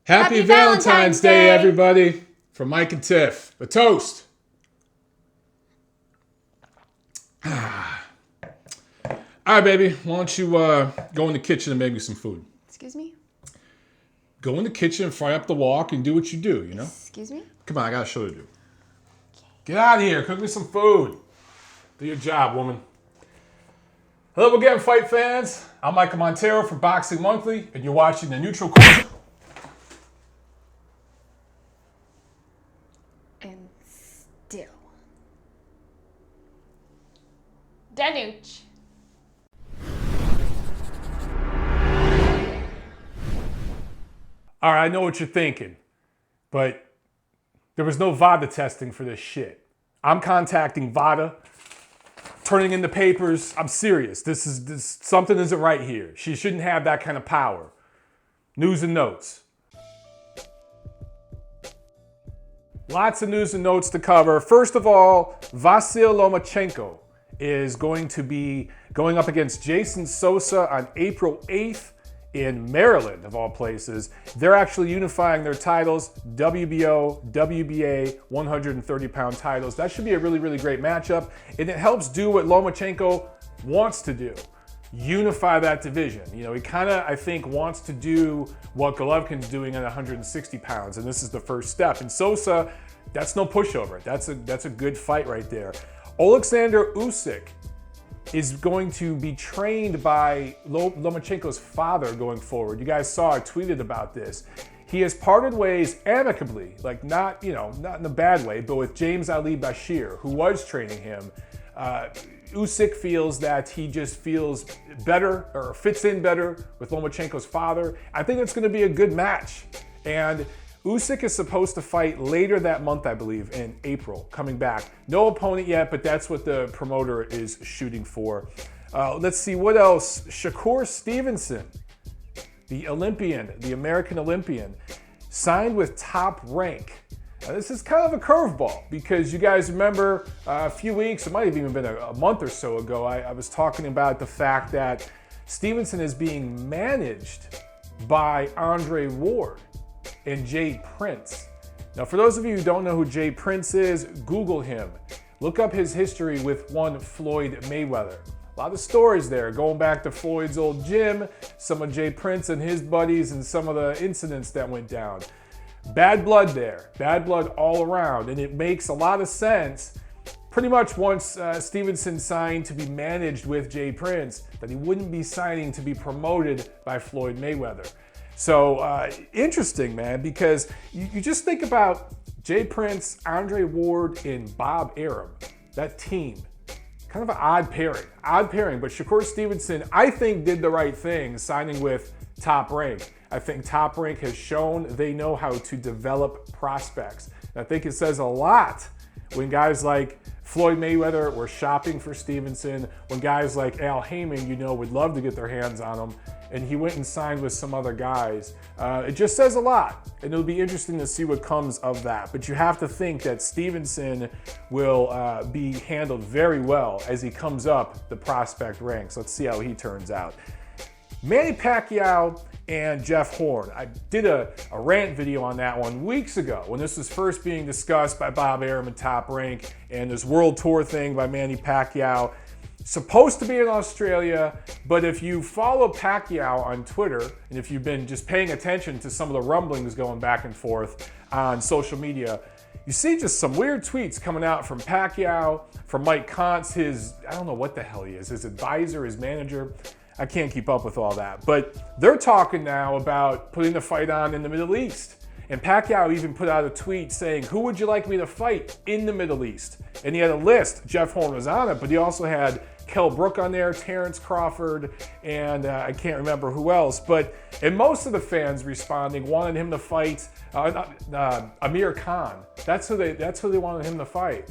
Happy Valentine's Day, everybody. From Mike and Tiff. A toast. All right, baby. Why don't you go in the kitchen and make me some food? Excuse me? Go in the kitchen, fry up the wok, and do what you do, you know? Excuse me? Come on, I got a show to do. Get out of here. Cook me some food. Do your job, woman. Hello again, fight fans. I'm Michael Montero from Boxing Monthly, and you're watching the Neutral Corner. And still. Danuch. All right, I know what you're thinking, but there was no VADA testing for this shit. I'm contacting VADA, turning in the papers. I'm serious. This something isn't right here. She shouldn't have that kind of power. News and notes. Lots of news and notes to cover. First of all, Vasyl Lomachenko is going to be going up against Jason Sosa on April 8th in Maryland, of all places. They're actually unifying their titles, WBO, WBA, 130-pound titles. That should be a really, really great matchup, and it helps do what Lomachenko wants to do. Unify that division. You know, he kind of, I think, wants to do what Golovkin's doing at 160 pounds, and this is the first step. And Sosa, that's no pushover. That's a good fight right there. Alexander Usyk is going to be trained by Lomachenko's father going forward. You guys saw I tweeted about this. He has parted ways amicably, like not in a bad way, but with James Ali Bashir, who was training him. Usyk feels that he just feels better or fits in better with Lomachenko's father. I think it's going to be a good match. And Usyk is supposed to fight later that month, I believe, in April, coming back. No opponent yet, but that's what the promoter is shooting for. Let's see, what else? Shakur Stevenson, the Olympian, the American Olympian, signed with Top Rank. Now, this is kind of a curveball because you guys remember a few weeks, it might have even been a month or so ago, I was talking about the fact that Stevenson is being managed by Andre Ward and Jay Prince. Now, for those of you who don't know who Jay Prince is, Google him. Look up his history with one Floyd Mayweather. A lot of stories there, going back to Floyd's old gym, some of Jay Prince and his buddies, and some of the incidents that went down. Bad blood there, bad blood all around, and it makes a lot of sense. Pretty much once Stevenson signed to be managed with Jay Prince, that he wouldn't be signing to be promoted by Floyd Mayweather. So interesting, man, because you just think about Jay Prince, Andre Ward, and Bob Arum, that team. Kind of an odd pairing, but Shakur Stevenson, I think, did the right thing signing with Top Rank. I think Top Rank has shown they know how to develop prospects. And I think it says a lot when guys like Floyd Mayweather were shopping for Stevenson, when guys like Al Heyman, would love to get their hands on him, and he went and signed with some other guys. It just says a lot, and it'll be interesting to see what comes of that. But you have to think that Stevenson will be handled very well as he comes up the prospect ranks. Let's see how he turns out. Manny Pacquiao and Jeff Horn. I did a rant video on that one weeks ago when this was first being discussed by Bob Arum and Top Rank, and this world tour thing by Manny Pacquiao. Supposed to be in Australia, but if you follow Pacquiao on Twitter, and if you've been just paying attention to some of the rumblings going back and forth on social media, you see just some weird tweets coming out from Pacquiao, from Mike Kantz, I don't know what the hell he is, his advisor, his manager. I can't keep up with all that. But they're talking now about putting the fight on in the Middle East. And Pacquiao even put out a tweet saying, who would you like me to fight in the Middle East? And he had a list. Jeff Horn was on it, but he also had Kell Brook on there, Terrence Crawford, and I can't remember who else. And most of the fans responding wanted him to fight Amir Khan. That's who they wanted him to fight.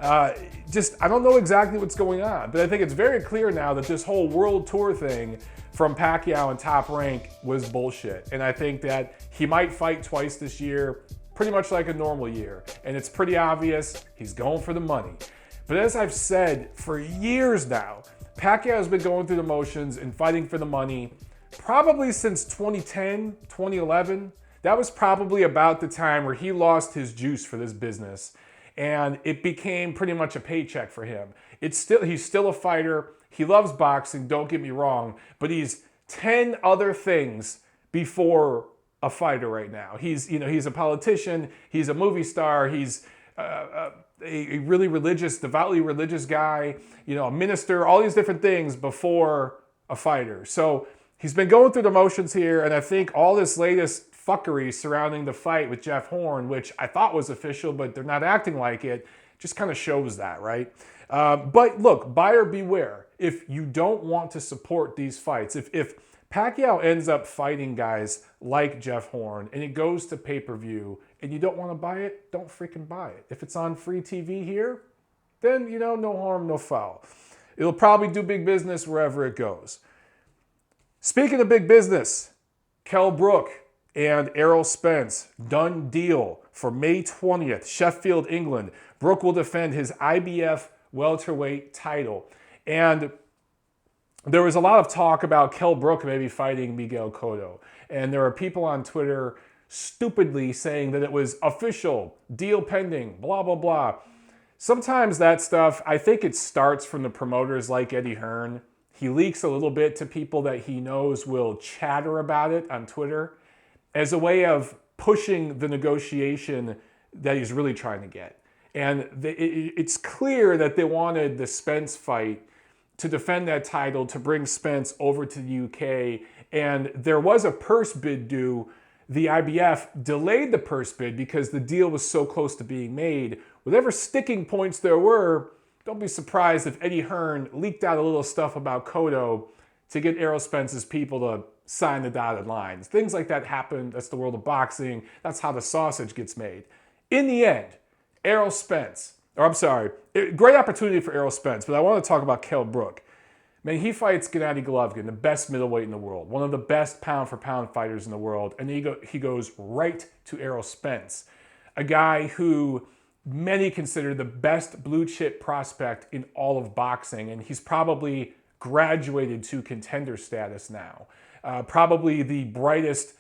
I don't know exactly what's going on, but I think it's very clear now that this whole world tour thing from Pacquiao and Top Rank was bullshit. And I think that he might fight twice this year, pretty much like a normal year. And it's pretty obvious he's going for the money. But as I've said for years now, Pacquiao's been going through the motions and fighting for the money probably since 2010, 2011. that was probably about the time where he lost his juice for this business, and it became pretty much a paycheck for him. He's still a fighter. He loves boxing, don't get me wrong, but he's 10 other things before a fighter right now. He's a politician, he's a movie star, he's a really religious, devoutly religious guy, a minister, all these different things before a fighter. So he's been going through the motions here, and I think all this latest fuckery surrounding the fight with Jeff Horn, which I thought was official, but they're not acting like it, just kind of shows that, right? But look, buyer beware. If you don't want to support these fights, if Pacquiao ends up fighting guys like Jeff Horn and it goes to pay-per-view and you don't want to buy it, don't freaking buy it. If it's on free TV here, then, no harm, no foul. It'll probably do big business wherever it goes. Speaking of big business, Kell Brook and Errol Spence, done deal for May 20th, Sheffield, England. Brook will defend his IBF welterweight title. And there was a lot of talk about Kell Brook maybe fighting Miguel Cotto. And there are people on Twitter stupidly saying that it was official, deal pending, blah, blah, blah. Sometimes that stuff, I think it starts from the promoters like Eddie Hearn. He leaks a little bit to people that he knows will chatter about it on Twitter as a way of pushing the negotiation that he's really trying to get. And it's clear that they wanted the Spence fight to defend that title, to bring Spence over to the UK. And there was a purse bid due. The IBF delayed the purse bid because the deal was so close to being made. Whatever sticking points there were, don't be surprised if Eddie Hearn leaked out a little stuff about Cotto to get Errol Spence's people to sign the dotted lines. Things like that happen. That's the world of boxing. That's how the sausage gets made. In the end, Errol Spence, great opportunity for Errol Spence, but I want to talk about Kell Brook. Man, he fights Gennady Golovkin, the best middleweight in the world, one of the best pound-for-pound fighters in the world, and he goes right to Errol Spence, a guy who many consider the best blue-chip prospect in all of boxing, and he's probably graduated to contender status now. Probably the brightest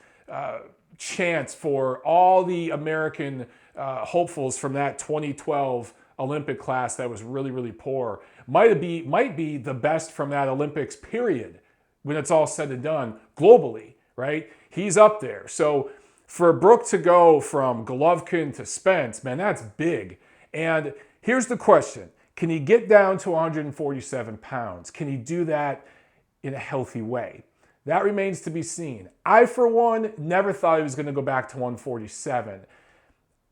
chance for all the American hopefuls from that 2012 Olympic class that was really, really poor. Might be the best from that Olympics period when it's all said and done globally, right? He's up there. So for Brook to go from Golovkin to Spence, man, that's big. And here's the question. Can he get down to 147 pounds? Can he do that in a healthy way? That remains to be seen. I, for one, never thought he was going to go back to 147.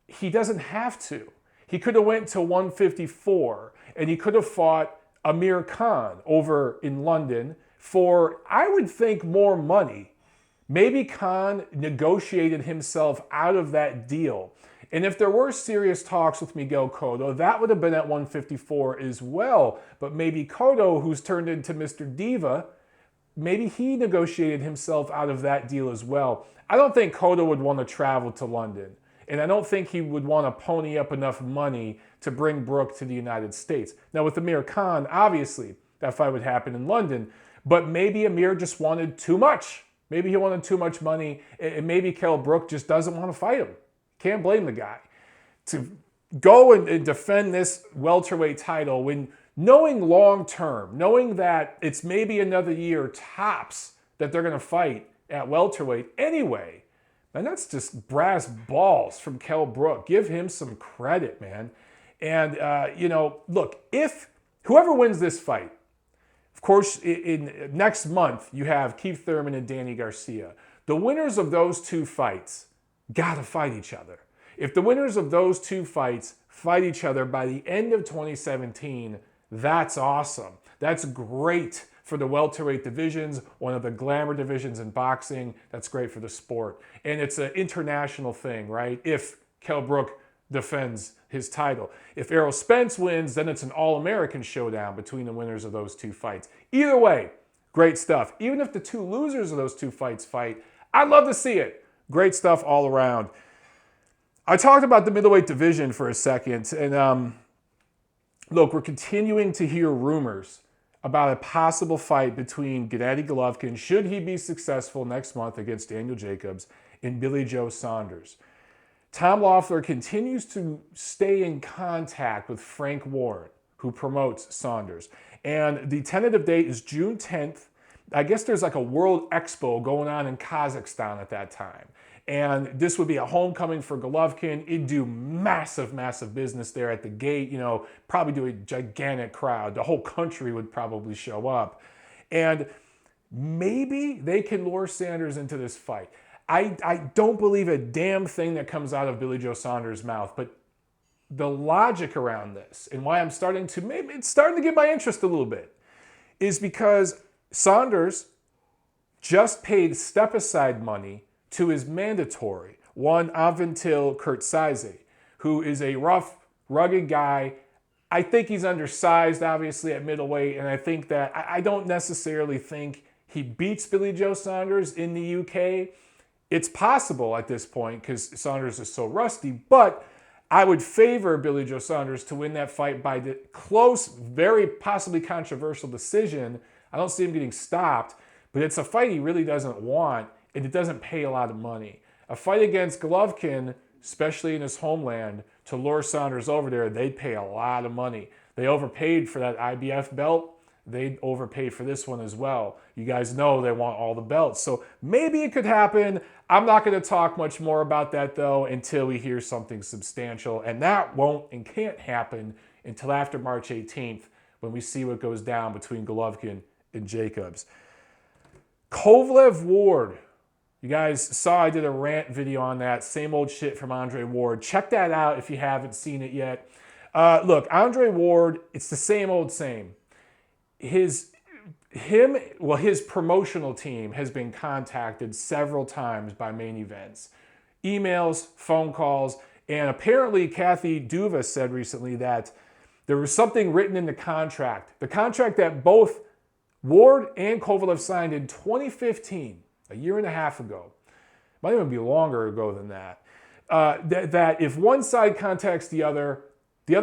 He doesn't have to. He could have went to 154, and he could have fought Amir Khan over in London for, I would think, more money. Maybe Khan negotiated himself out of that deal. And if there were serious talks with Miguel Cotto, that would have been at 154 as well. But maybe Cotto, who's turned into Mr. Diva, maybe he negotiated himself out of that deal as well. I don't think Cotto would want to travel to London. And I don't think he would want to pony up enough money to bring Brook to the United States. Now with Amir Khan, obviously, that fight would happen in London. But maybe Amir just wanted too much. Maybe he wanted too much money. And maybe Kell Brook just doesn't want to fight him. Can't blame the guy. To go and defend this welterweight title when knowing long term, knowing that it's maybe another year tops that they're going to fight at welterweight anyway, man, that's just brass balls from Kell Brook. Give him some credit, man. And, look, if whoever wins this fight, of course, in next month, you have Keith Thurman and Danny Garcia. The winners of those two fights gotta fight each other. If the winners of those two fights fight each other by the end of 2017, that's awesome. That's great for the welterweight divisions, one of the glamour divisions in boxing. That's great for the sport. And it's an international thing, right? If Kell Brook defends his title. If Errol Spence wins, then it's an all-American showdown between the winners of those two fights. Either way, great stuff. Even if the two losers of those two fights fight, I'd love to see it. Great stuff all around. I talked about the middleweight division for a second, and look, we're continuing to hear rumors about a possible fight between Gennady Golovkin, should he be successful next month against Daniel Jacobs, in Billy Joe Saunders. Tom Loeffler continues to stay in contact with Frank Warren, who promotes Saunders. And the tentative date is June 10th. I guess there's like a World Expo going on in Kazakhstan at that time. And this would be a homecoming for Golovkin. It'd do massive, massive business there at the gate, you know, probably do a gigantic crowd. The whole country would probably show up. And maybe they can lure Sanders into this fight. I don't believe a damn thing that comes out of Billy Joe Saunders' mouth, but the logic around this and why I'm starting to, maybe it's starting to get my interest a little bit, is because Saunders just paid step-aside money to his mandatory, one Aventil Kurtsaise, who is a rough, rugged guy. I think he's undersized, obviously, at middleweight, and I think that I don't necessarily think he beats Billy Joe Saunders in the UK. It's possible at this point because Saunders is so rusty, but I would favor Billy Joe Saunders to win that fight by the close, very possibly controversial decision. I don't see him getting stopped, but it's a fight he really doesn't want, and it doesn't pay a lot of money. A fight against Golovkin, especially in his homeland, to lure Saunders over there, they'd pay a lot of money. They overpaid for that IBF belt. They'd overpay for this one as well. You guys know they want all the belts. So maybe it could happen. I'm not going to talk much more about that, though, until we hear something substantial. And that won't and can't happen until after March 18th when we see what goes down between Golovkin and Jacobs. Kovalev Ward. You guys saw I did a rant video on that. Same old shit from Andre Ward. Check that out if you haven't seen it yet. Look, Andre Ward, it's the same old same. His promotional team has been contacted several times by Main Events. Emails, phone calls, and apparently Kathy Duva said recently that there was something written in the contract that both Ward and Kovalev signed in 2015, a year and a half ago. Might even be longer ago than that. That if one side contacts the other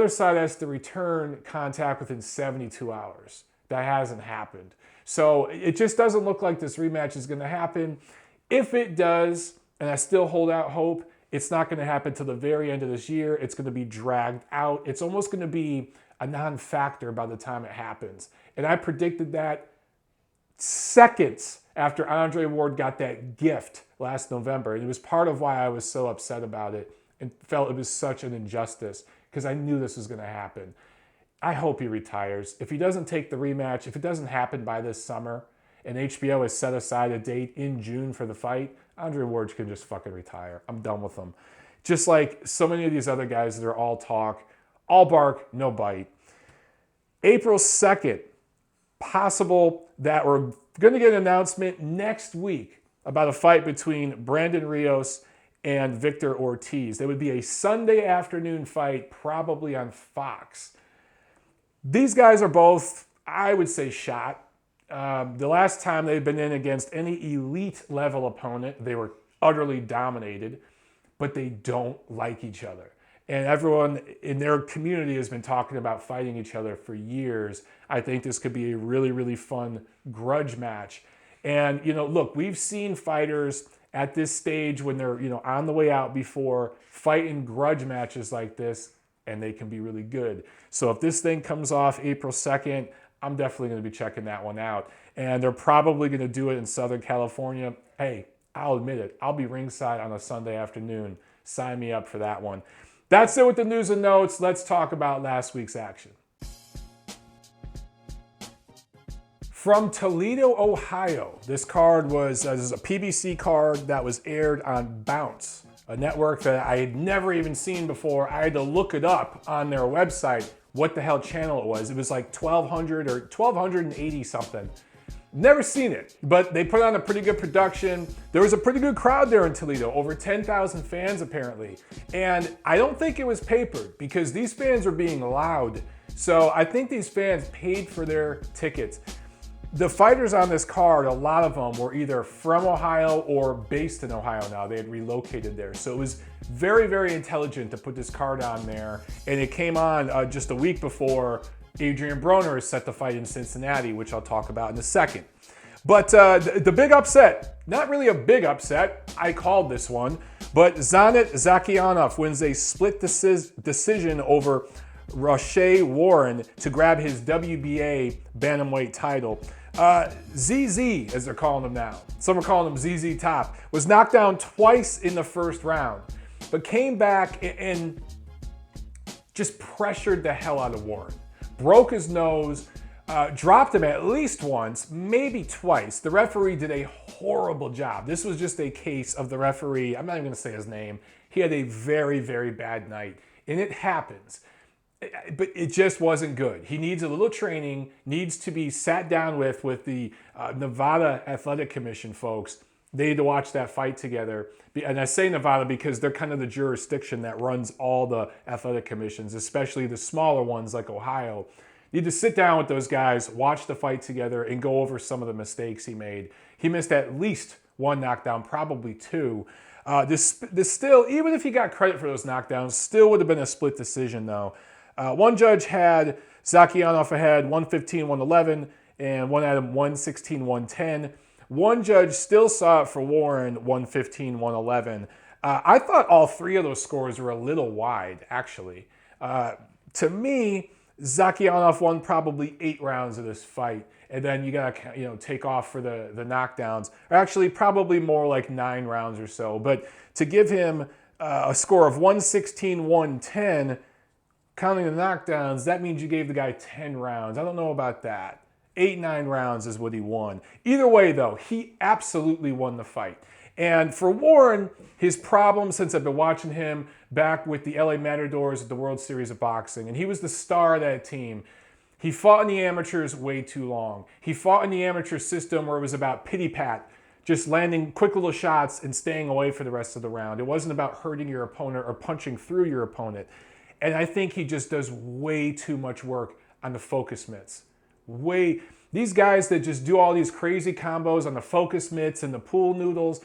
side has to return contact within 72 hours. That hasn't happened. So it just doesn't look like this rematch is going to happen. If it does, and I still hold out hope, it's not going to happen till the very end of this year. It's going to be dragged out. It's almost going to be a non-factor by the time it happens. And I predicted that seconds after Andre Ward got that gift last November. And it was part of why I was so upset about it and felt it was such an injustice because I knew this was going to happen. I hope he retires. If he doesn't take the rematch, if it doesn't happen by this summer, and HBO has set aside a date in June for the fight, Andre Ward can just fucking retire. I'm done with him. Just like so many of these other guys that are all talk, all bark, no bite. April 2nd, possible that we're going to get an announcement next week about a fight between Brandon Rios and Victor Ortiz. It would be a Sunday afternoon fight, probably on Fox. These guys are both, I would say, shot. The last time they've been in against any elite level opponent, they were utterly dominated, but they don't like each other. And everyone in their community has been talking about fighting each other for years. I think this could be a really, really fun grudge match. And, look, we've seen fighters at this stage when they're, on the way out before fight in grudge matches like this, and they can be really good. So if this thing comes off April 2nd, I'm definitely going to be checking that one out. And they're probably going to do it in Southern California. Hey, I'll admit it. I'll be ringside on a Sunday afternoon. Sign me up for that one. That's it with the news and notes. Let's talk about last week's action. From Toledo, Ohio, this card was a PBC card that was aired on Bounce, a network that I had never even seen before. I had to look it up on their website, what the hell channel it was. It was like 1200 or 1280 something. Never seen it, but they put on a pretty good production. There was a pretty good crowd there in Toledo, over 10,000 fans apparently. And I don't think it was papered because these fans were being loud. So I think these fans paid for their tickets. The fighters on this card, a lot of them were either from Ohio or based in Ohio now. They had relocated there. So it was very, very intelligent to put this card on there. And it came on just a week before Adrien Broner is set to fight in Cincinnati, which I'll talk about in a second. But the big upset, not really a big upset, I called this one, but Zanat Zakiyanov wins a split decision over Rau'shee Warren to grab his WBA bantamweight title. ZZ, as they're calling him now, some are calling him ZZ Top, was knocked down twice in the first round, but came back and just pressured the hell out of Warren. Broke his nose, dropped him at least once, maybe twice. The referee did a horrible job. This was just a case of the referee, I'm not even gonna say his name, he had a very, very bad night, and it happens. But it just wasn't good. He needs a little training, needs to be sat down with the Nevada Athletic Commission folks. They need to watch that fight together. And I say Nevada because they're kind of the jurisdiction that runs all the athletic commissions, especially the smaller ones like Ohio. You need to sit down with those guys, watch the fight together, and go over some of the mistakes he made. He missed at least one knockdown, probably two. This still, even if he got credit for those knockdowns, still would have been a split decision though. One judge had Zakiyanov ahead 115-111, and one had him 116-110. One judge still saw it for Warren 115-111. I thought all three of those scores were a little wide, actually. To me, Zakiyanov won probably 8 rounds of this fight, and then you gotta take off for the knockdowns. Or actually, probably more like 9 rounds or so. But to give him a score of 116-110. Counting the knockdowns, that means you gave the guy 10 rounds. I don't know about that. 8-9 rounds is what he won. Either way, though, he absolutely won the fight. And for Warren, his problem, since I've been watching him back with the LA Matadors at the World Series of Boxing, and he was the star of that team, he fought in the amateurs way too long. He fought in the amateur system where it was about pity-pat, just landing quick little shots and staying away for the rest of the round. It wasn't about hurting your opponent or punching through your opponent. And I think he just does way too much work on the focus mitts. These guys that just do all these crazy combos on the focus mitts and the pool noodles,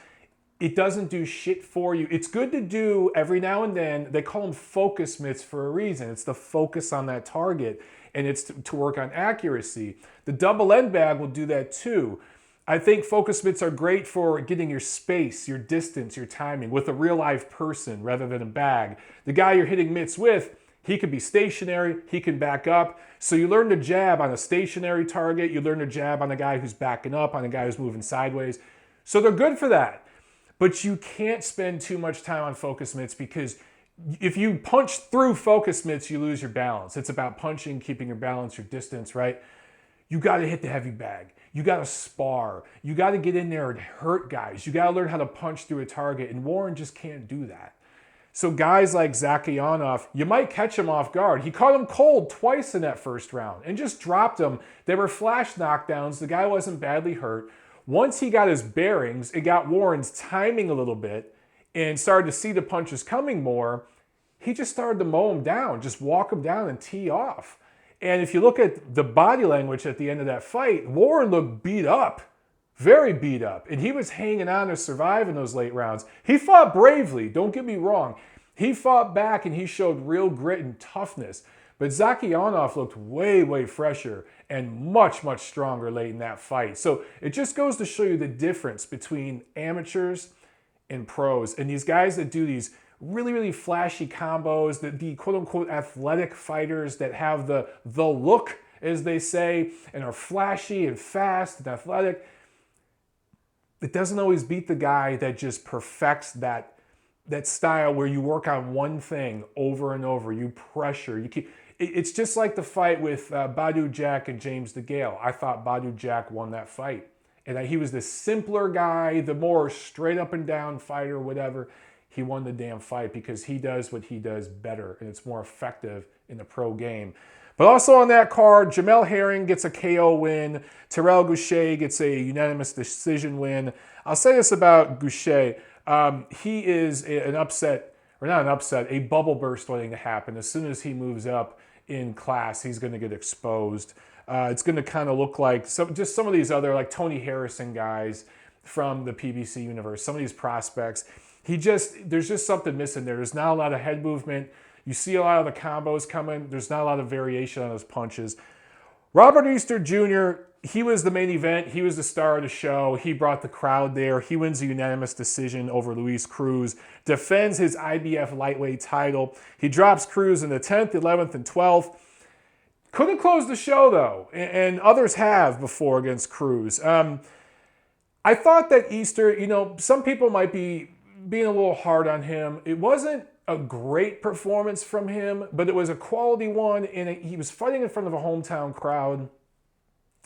it doesn't do shit for you. It's good to do every now and then. They call them focus mitts for a reason. It's the focus on that target, and it's to work on accuracy. The double end bag will do that too. I think focus mitts are great for getting your space, your distance, your timing with a real live person rather than a bag. The guy you're hitting mitts with, he could be stationary, he can back up. So you learn to jab on a stationary target, you learn to jab on a guy who's backing up, on a guy who's moving sideways. So they're good for that. But you can't spend too much time on focus mitts because if you punch through focus mitts, you lose your balance. It's about punching, keeping your balance, your distance, right? You got to hit the heavy bag. You got to spar. You got to get in there and hurt guys. You got to learn how to punch through a target, and Warren just can't do that. So guys like Zakiyanov, you might catch him off guard. He caught him cold twice in that first round and just dropped him. They were flash knockdowns. The guy wasn't badly hurt. Once he got his bearings, it got Warren's timing a little bit and started to see the punches coming more. He just started to mow him down, just walk him down and tee off. And if you look at the body language at the end of that fight, Warren looked beat up, very beat up. And he was hanging on to survive in those late rounds. He fought bravely, don't get me wrong. He fought back and he showed real grit and toughness. But Zakiyanov looked way, way fresher and much, much stronger late in that fight. So it just goes to show you the difference between amateurs and pros. And these guys that do these really, really flashy combos, the quote-unquote athletic fighters that have the look, as they say, and are flashy and fast and athletic, it doesn't always beat the guy that just perfects that style where you work on one thing over and over. You pressure. You keep. It's just like the fight with Badou Jack and James DeGale. I thought Badou Jack won that fight. And he was the simpler guy, the more straight up and down fighter, whatever. He won the damn fight because he does what he does better, and it's more effective in the pro game. But also on that card, Jamel Herring gets a KO win. Terrell Goucher gets a unanimous decision win. I'll say this about Goucher. He is an upset, or not an upset, a bubble burst waiting to happen. As soon as he moves up in class, he's going to get exposed. It's going to kind of look like some of these other, like Tony Harrison guys from the PBC universe, some of these prospects. There's just something missing there. There's not a lot of head movement. You see a lot of the combos coming. There's not a lot of variation on those punches. Robert Easter Jr., he was the main event. He was the star of the show. He brought the crowd there. He wins a unanimous decision over Luis Cruz, defends his IBF lightweight title. He drops Cruz in the 10th, 11th, and 12th. Couldn't close the show, though, and others have before against Cruz. I thought that Easter, some people might be being a little hard on him. It wasn't a great performance from him, but it was a quality one, and he was fighting in front of a hometown crowd.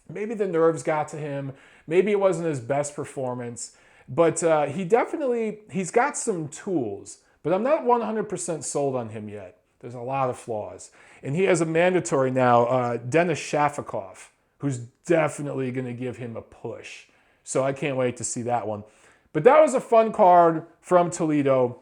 Maybe the nerves got to him. Maybe it wasn't his best performance, but he's got some tools, but I'm not 100% sold on him yet. There's a lot of flaws. And he has a mandatory now, Denis Shafikov, who's definitely going to give him a push. So I can't wait to see that one. But that was a fun card from Toledo.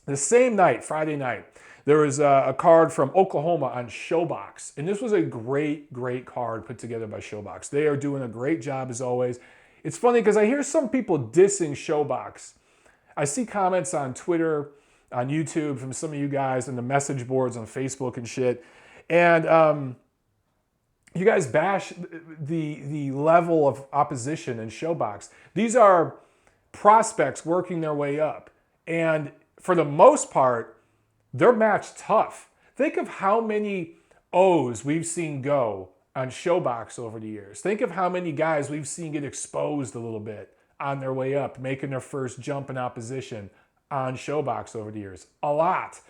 The same night, Friday night, there was a card from Oklahoma on ShowBox. And this was a great, great card put together by ShowBox. They are doing a great job as always. It's funny because I hear some people dissing ShowBox. I see comments on Twitter, on YouTube from some of you guys and the message boards on Facebook and shit. And you guys bash the level of opposition in ShowBox. These are prospects working their way up. And for the most part, they're match tough. Think of how many O's we've seen go on ShowBox over the years. Think of how many guys we've seen get exposed a little bit on their way up, making their first jump in opposition on ShowBox over the years. A lot.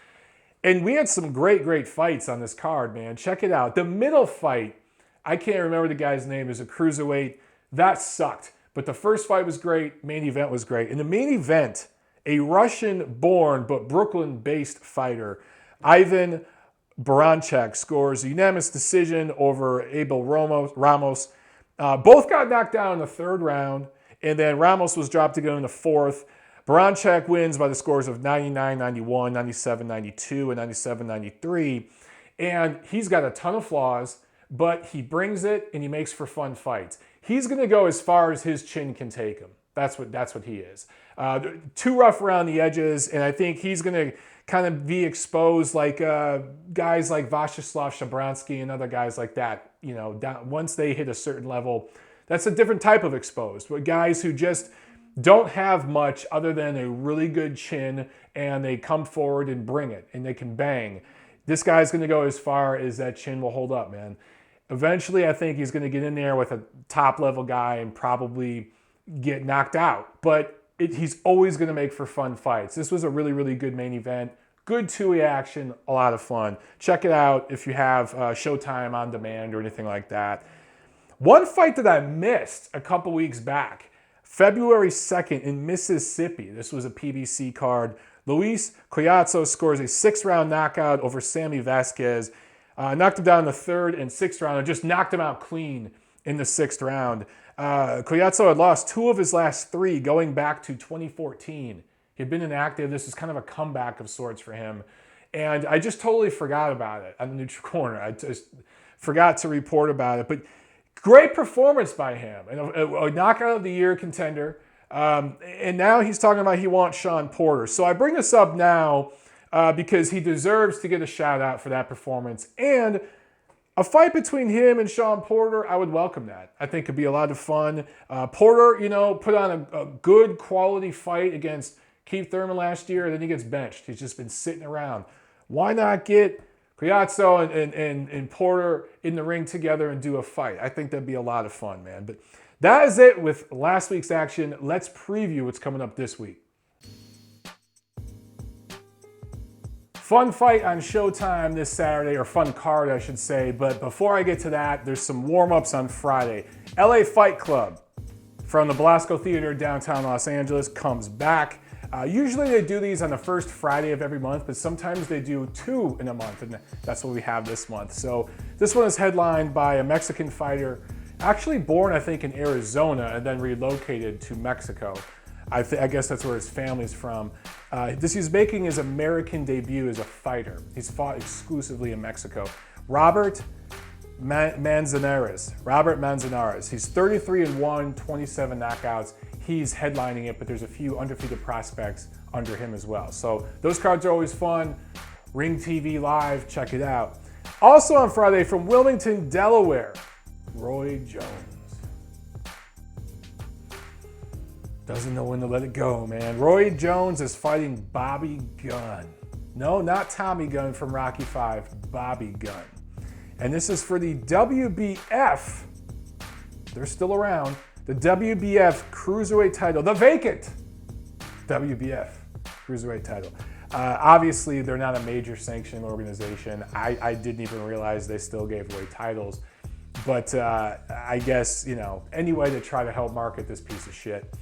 And we had some great, great fights on this card, man. Check it out. The middle fight, I can't remember the guy's name, is a cruiserweight. That sucked. But the first fight was great. Main event was great. In the main event, a Russian-born but Brooklyn-based fighter, Ivan Baranchyk, scores a unanimous decision over Abel Ramos. Both got knocked down in the third round, and then Ramos was dropped to go in the fourth. Baranchyk wins by the scores of 99-91, 97-92, and 97-93. And he's got a ton of flaws, but he brings it and he makes for fun fights. He's going to go as far as his chin can take him. That's what he is. Too rough around the edges, and I think he's going to kind of be exposed like guys like Vyacheslav Shabransky and other guys like that. Once they hit a certain level, that's a different type of exposed. But guys who just don't have much other than a really good chin, and they come forward and bring it, and they can bang. This guy's going to go as far as that chin will hold up, man. Eventually, I think he's going to get in there with a top-level guy and probably get knocked out. But he's always going to make for fun fights. This was a really, really good main event. Good two-way action, a lot of fun. Check it out if you have Showtime on demand or anything like that. One fight that I missed a couple weeks back, February 2nd in Mississippi. This was a PBC card. Luis Collazo scores a 6-round knockout over Sammy Vasquez. Knocked him down in the 3rd and 6th round and just knocked him out clean in the 6th round. Collazo had lost 2 of his last 3 going back to 2014. He had been inactive. This was kind of a comeback of sorts for him. And I just totally forgot about it on the Neutral Corner. I just forgot to report about it. But great performance by him. And a knockout of the year contender. And now he's talking about he wants Shawn Porter. So I bring this up now because he deserves to get a shout out for that performance. And a fight between him and Shawn Porter, I would welcome that. I think it'd be a lot of fun. Porter, put on a good quality fight against Keith Thurman last year, and then he gets benched. He's just been sitting around. Why not get Collazo and Porter in the ring together and do a fight? I think that'd be a lot of fun, man. But that is it with last week's action. Let's preview what's coming up this week. Fun fight on Showtime this Saturday, or fun card, I should say. But before I get to that, there's some warm-ups on Friday. LA Fight Club from the Belasco Theater downtown Los Angeles comes back. Usually they do these on the first Friday of every month, but sometimes they do 2 in a month, and that's what we have this month. So this one is headlined by a Mexican fighter, actually born, I think, in Arizona and then relocated to Mexico. I guess that's where his family's from. He's making his American debut as a fighter. He's fought exclusively in Mexico. Robert Manzanares. He's 33-1, 27 knockouts. He's headlining it, but there's a few undefeated prospects under him as well. So those cards are always fun. Ring TV Live, check it out. Also on Friday from Wilmington, Delaware, Roy Jones. Doesn't know when to let it go, man. Roy Jones is fighting Bobby Gunn. No, not Tommy Gunn from Rocky V, Bobby Gunn. And this is for the WBF. They're still around. The WBF Cruiserweight title, the vacant WBF Cruiserweight title. Obviously, they're not a major sanctioning organization. I didn't even realize they still gave away titles. But I guess, any way to try to help market this piece of shit.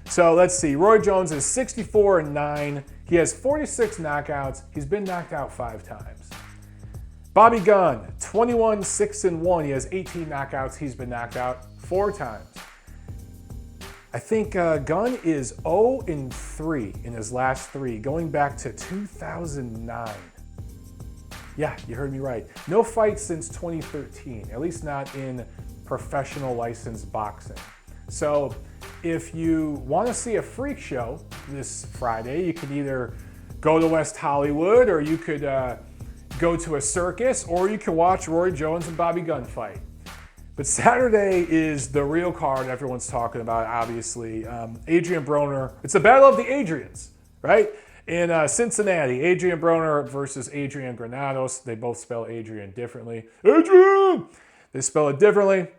So let's see. Roy Jones is 64-9. He has 46 knockouts. He's been knocked out 5 times. Bobby Gunn, 21-6-1. He has 18 knockouts. He's been knocked out 4 times. I think Gunn is 0-3 in his last 3, going back to 2009. Yeah, you heard me right. No fights since 2013, at least not in professional licensed boxing. So if you want to see a freak show this Friday, you could either go to West Hollywood, or you could go to a circus, or you can watch Roy Jones and Bobby Gunn fight. But Saturday is the real card everyone's talking about, obviously. Adrien Broner. It's the battle of the Adrians, right? In Cincinnati, Adrien Broner versus Adrian Granados. They both spell Adrian differently. Adrian! They spell it differently.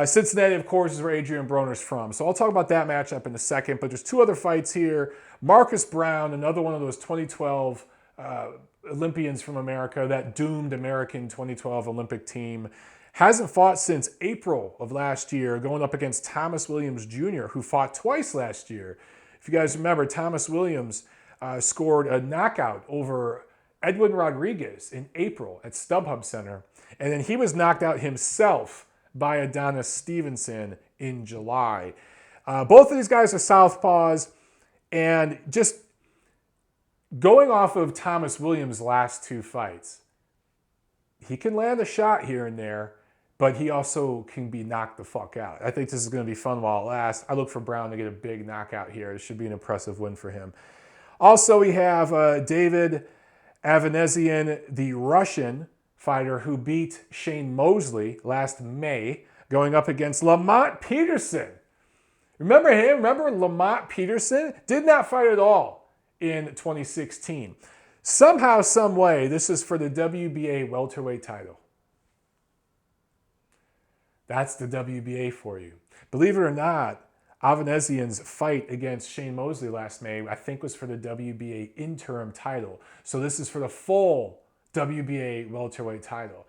Cincinnati, of course, is where Adrien Broner's from. So I'll talk about that matchup in a second. But there's 2 other fights here. Marcus Brown, another one of those 2012 Olympians from America, that doomed American 2012 Olympic team. Hasn't fought since April of last year, going up against Thomas Williams Jr., who fought twice last year. If you guys remember, Thomas Williams scored a knockout over Edwin Rodriguez in April at StubHub Center. And then he was knocked out himself by Adonis Stevenson in July. Both of these guys are southpaws, and just going off of Thomas Williams' last 2 fights, he can land a shot here and there, but he also can be knocked the fuck out. I think this is going to be fun while it lasts. I look for Brown to get a big knockout here. It should be an impressive win for him. Also, we have David Avanesian, the Russian fighter who beat Shane Mosley last May, going up against Lamont Peterson. Remember him? Remember Lamont Peterson? Did not fight at all in 2016. Somehow, some way, this is for the WBA welterweight title. That's the WBA for you. Believe it or not, Avanesian's fight against Shane Mosley last May, I think, was for the WBA interim title. So this is for the full WBA welterweight title.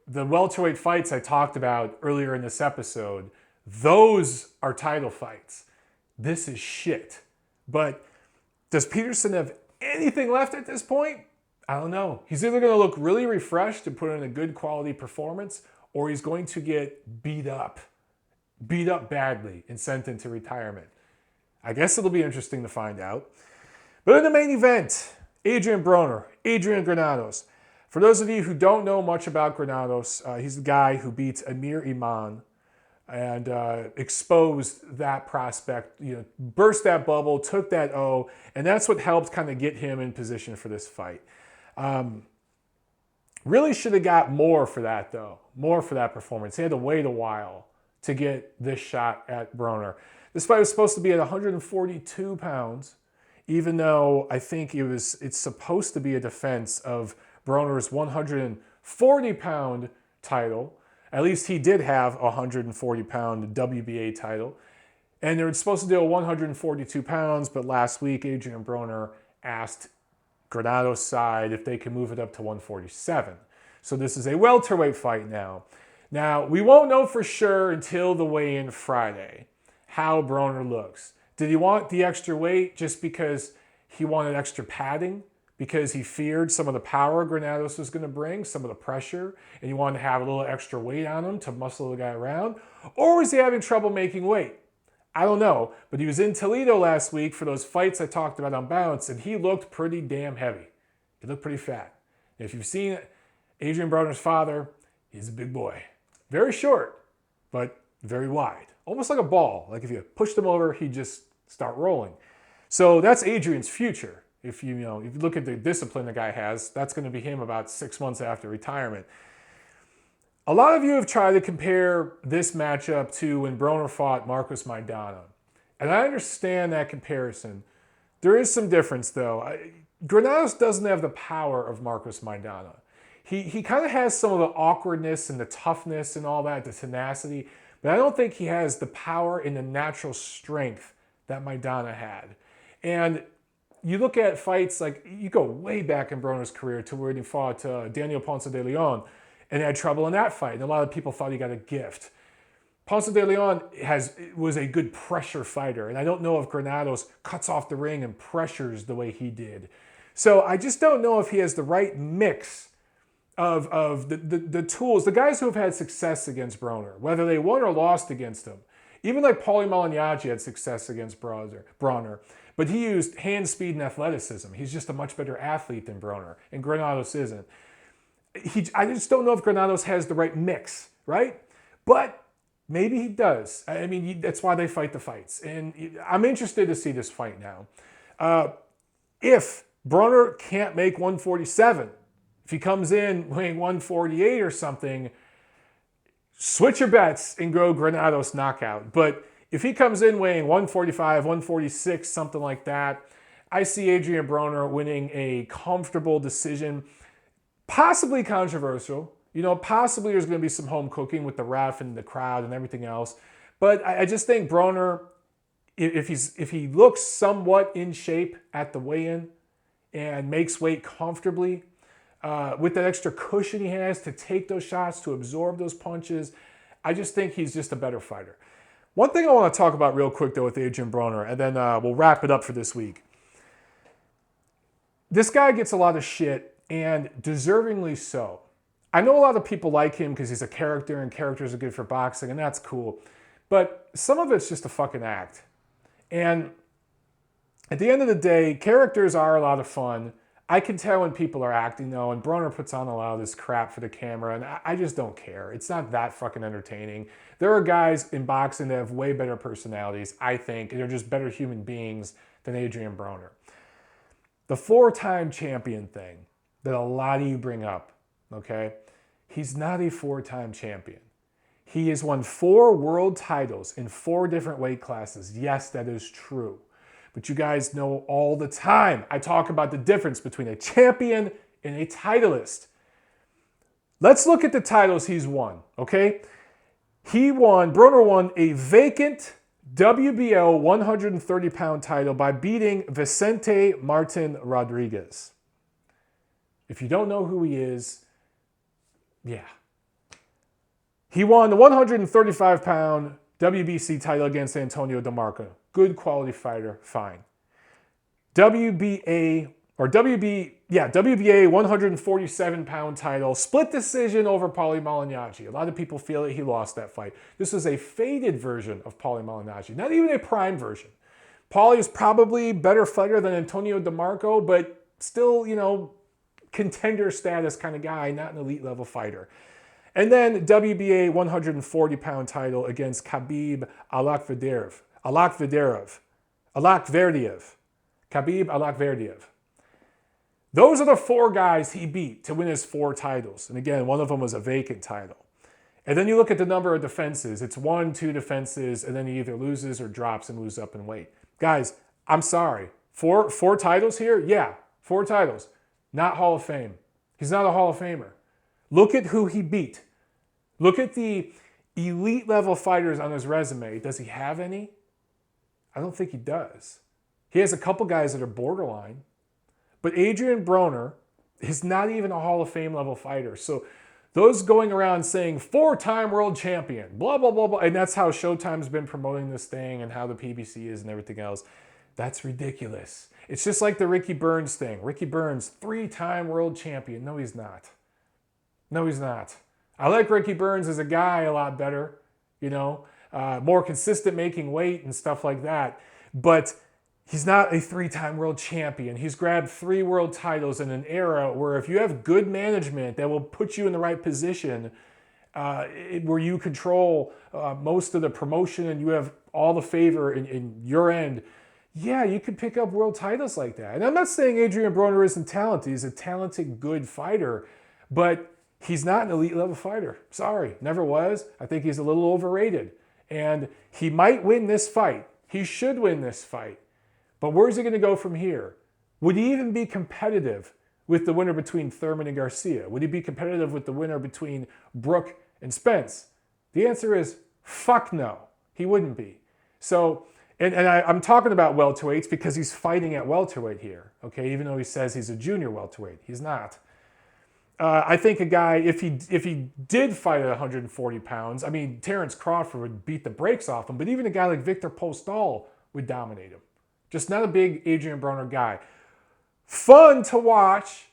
The welterweight fights I talked about earlier in this episode, those are title fights. This is shit. But does Peterson have anything left at this point? I don't know. He's either going to look really refreshed and put in a good quality performance, or he's going to get beat up badly and sent into retirement. I guess it'll be interesting to find out. But in the main event, Adrien Broner, Adrian Granados. For those of you who don't know much about Granados, he's the guy who beat Amir Iman and exposed that prospect, burst that bubble, took that O, and that's what helped kind of get him in position for this fight. Really should have got more for that, though. More for that performance. He had to wait a while to get this shot at Broner. This fight was supposed to be at 142 pounds, even though I think it's supposed to be a defense of Broner's 140-pound title. At least he did have a 140-pound WBA title. And they were supposed to do a 142 pounds, but last week Adrien Broner asked Granados' side if they can move it up to 147. So this is a welterweight fight now. Now, we won't know for sure until the weigh-in Friday how Broner looks. Did he want the extra weight just because he wanted extra padding? Because he feared some of the power Granados was going to bring, some of the pressure, and he wanted to have a little extra weight on him to muscle the guy around? Or was he having trouble making weight? I don't know, but he was in Toledo last week for those fights I talked about on Bounce, and he looked pretty damn heavy. He looked pretty fat. And if you've seen Adrien Broner's father, he's a big boy. Very short, but very wide. Almost like a ball. Like if you pushed him over, he'd just start rolling. So that's Adrian's future. If you look at the discipline the guy has, that's going to be him about 6 months after retirement. A lot of you have tried to compare this matchup to when Broner fought Marcos Maidana. And I understand that comparison. There is some difference, though. Granados doesn't have the power of Marcos Maidana. He kind of has some of the awkwardness and the toughness and all that, the tenacity, but I don't think he has the power and the natural strength that Maidana had. And you look at fights like, you go way back in Broner's career to where he fought Daniel Ponce de Leon and had trouble in that fight. And a lot of people thought he got a gift. Ponce de Leon was a good pressure fighter, and I don't know if Granados cuts off the ring and pressures the way he did. So I just don't know if he has the right mix of the tools. The guys who have had success against Broner, whether they won or lost against him, even like Paulie Malignaggi had success against Broner, but he used hand speed and athleticism. He's just a much better athlete than Broner, and Granados isn't. I just don't know if Granados has the right mix, right? But maybe he does. I mean, that's why they fight the fights. And I'm interested to see this fight now. If Broner can't make 147, if he comes in weighing 148 or something, switch your bets and go Granados knockout. But if he comes in weighing 145, 146, something like that, I see Adrien Broner winning a comfortable decision, possibly controversial. You know, possibly there's going to be some home cooking with the ref and the crowd and everything else. But I just think Broner, if he looks somewhat in shape at the weigh-in and makes weight comfortably, with that extra cushion he has to take those shots, to absorb those punches, I just think he's just a better fighter. One thing I want to talk about real quick, though, with Adrien Broner, and then we'll wrap it up for this week. This guy gets a lot of shit, and deservingly so. I know a lot of people like him because he's a character, and characters are good for boxing, and that's cool. But some of it's just a fucking act. And at the end of the day, characters are a lot of fun. I can tell when people are acting, though, and Broner puts on a lot of this crap for the camera, and I just don't care. It's not that fucking entertaining. There are guys in boxing that have way better personalities, I think, and they're just better human beings than Adrien Broner. The 4-time champion thing that a lot of you bring up, okay? He's not a 4-time champion. He has won 4 world titles in 4 different weight classes. Yes, that is true. But you guys know all the time I talk about the difference between a champion and a titleist. Let's look at the titles he's won, okay? Broner won a vacant WBO 130-pound title by beating Vicente Martin Rodriguez. If you don't know who he is, yeah. He won the 135-pound WBC title against Antonio DeMarco. Good quality fighter, fine. WBA 147-pound title, split decision over Paulie Malignaggi. A lot of people feel that he lost that fight. This was a faded version of Paulie Malignaggi, not even a prime version. Paulie is probably a better fighter than Antonio DeMarco, but still, you know, contender status kind of guy, not an elite level fighter. And then WBA 140-pound title against Khabib Alakverdiev. Khabib Alakverdiev. Those are the 4 guys he beat to win his 4 titles. And again, one of them was a vacant title. And then you look at the number of defenses. It's 1, 2 defenses, and then he either loses or drops and moves up in weight. Guys, I'm sorry. 4 titles here? Yeah, 4 titles. Not Hall of Fame. He's not a Hall of Famer. Look at who he beat. Look at the elite level fighters on his resume. Does he have any? I don't think he does. He has a couple guys that are borderline. But Adrien Broner is not even a Hall of Fame level fighter. So those going around saying 4-time world champion, blah, blah, blah, blah, and that's how Showtime's been promoting this thing and how the PBC is and everything else. That's ridiculous. It's just like the Ricky Burns thing. Ricky Burns, 3-time world champion. No, he's not. No, he's not. I like Ricky Burns as a guy a lot better, you know, more consistent making weight and stuff like that. But he's not a 3-time world champion. He's grabbed 3 world titles in an era where if you have good management that will put you in the right position, where you control most of the promotion and you have all the favor in your end, yeah, you could pick up world titles like that. And I'm not saying Adrien Broner isn't talented. He's a talented, good fighter. But he's not an elite level fighter. Sorry, never was. I think he's a little overrated. And he might win this fight. He should win this fight. But where's he going to go from here? Would he even be competitive with the winner between Thurman and Garcia? Would he be competitive with the winner between Brook and Spence? The answer is fuck no. He wouldn't be. So, I'm talking about welterweights because he's fighting at welterweight here, okay? Even though he says he's a junior welterweight, he's not. I think a guy, if he did fight at 140 pounds, I mean, Terrence Crawford would beat the brakes off him, but even a guy like Victor Postol would dominate him. Just not a big Adrien Broner guy. Fun to watch,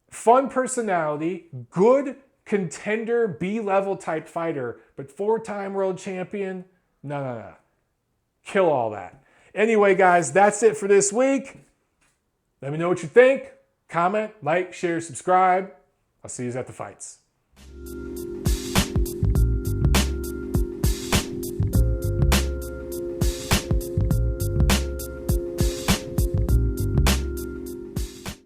fun personality, good contender, B-level type fighter, but 4-time world champion, no. Kill all that. Anyway, guys, that's it for this week. Let me know what you think. Comment, like, share, subscribe. I'll see you at the fights.